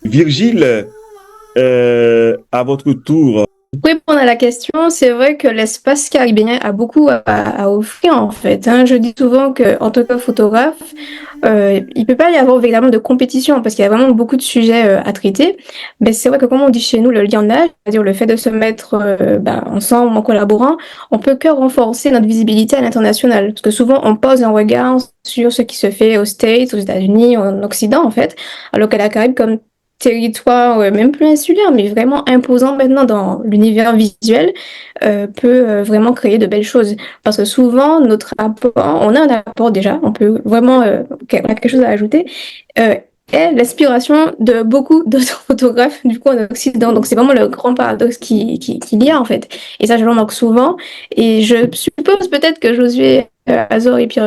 Virgile, à votre tour. Pour répondre à la question, c'est vrai que l'espace caribéen a beaucoup à offrir en fait, hein. Je dis souvent que en tant que photographe, il peut pas y avoir véritablement de compétition parce qu'il y a vraiment beaucoup de sujets à traiter. Mais c'est vrai que comme on dit chez nous, le lionnage, c'est-à-dire le fait de se mettre ensemble en collaborant, on peut que renforcer notre visibilité à l'international. Parce que souvent on pose un regard sur ce qui se fait aux States, aux États-Unis, en Occident en fait, alors que la Caraïbe comme territoire même plus insulaire, mais vraiment imposant maintenant dans l'univers visuel, peut vraiment créer de belles choses. Parce que souvent, notre apport, on a un apport déjà, on peut vraiment, on a quelque chose à ajouter, euh, est l'inspiration de beaucoup d'autres photographes du coup en Occident. Donc c'est vraiment le grand paradoxe qu'il y a en fait. Et ça, je le remarque souvent. Et je suppose peut-être que Josué Azor et puis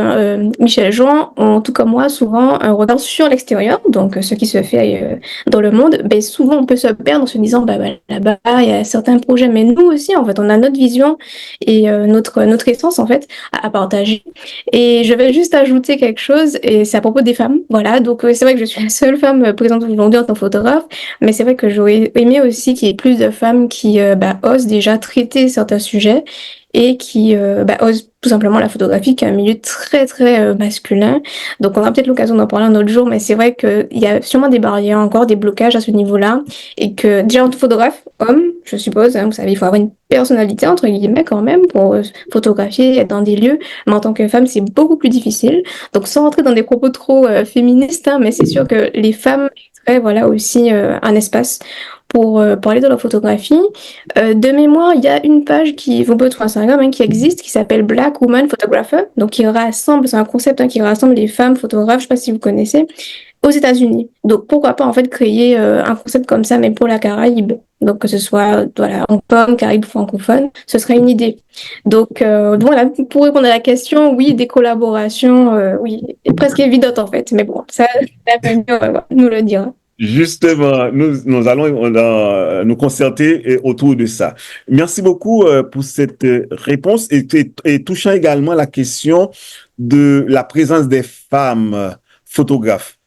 Michel Jean ont, tout comme moi, souvent un regard sur l'extérieur, donc ce qui se fait dans le monde. Ben, souvent, on peut se perdre en se disant, là-bas, il y a certains projets, mais nous aussi, en fait, on a notre vision et notre essence, en fait, à partager. Et je vais juste ajouter quelque chose, et c'est à propos des femmes. Voilà, donc c'est vrai que je suis la seule femme présente aujourd'hui en tant que photographe, mais c'est vrai que j'aurais aimé aussi qu'il y ait plus de femmes qui osent déjà traiter certains sujets et qui osent tout simplement la photographie, qui est un milieu très très masculin. Donc on aura peut-être l'occasion d'en parler un autre jour, mais c'est vrai qu'il y a sûrement des barrières, encore des blocages à ce niveau-là, et que déjà en photographe, homme, je suppose, hein, vous savez, il faut avoir une personnalité entre guillemets quand même pour photographier, être dans des lieux, mais en tant que femme, c'est beaucoup plus difficile. Donc sans rentrer dans des propos trop féministes, hein, mais c'est sûr que les femmes mériteraient, voilà aussi un espace pour parler de leur photographie. De mémoire, il y a une page qui, vous pouvez trouver sur Instagram, hein, qui existe, qui s'appelle Black Woman Photographer. Donc, qui rassemble, c'est un concept hein, qui rassemble les femmes photographes, je ne sais pas si vous connaissez, aux États-Unis. Donc, pourquoi pas en fait créer un concept comme ça, mais pour la Caraïbe. Donc, que ce soit voilà, Hong Kong, Caraïbe francophone, ce serait une idée. Donc, voilà, pour répondre à la question, oui, des collaborations, oui, presque évidentes en fait. Mais bon, ça, l'avenir nous le dira. Justement, nous allons nous concerter autour de ça. Merci beaucoup pour cette réponse et touchant également la question de la présence des femmes photographes.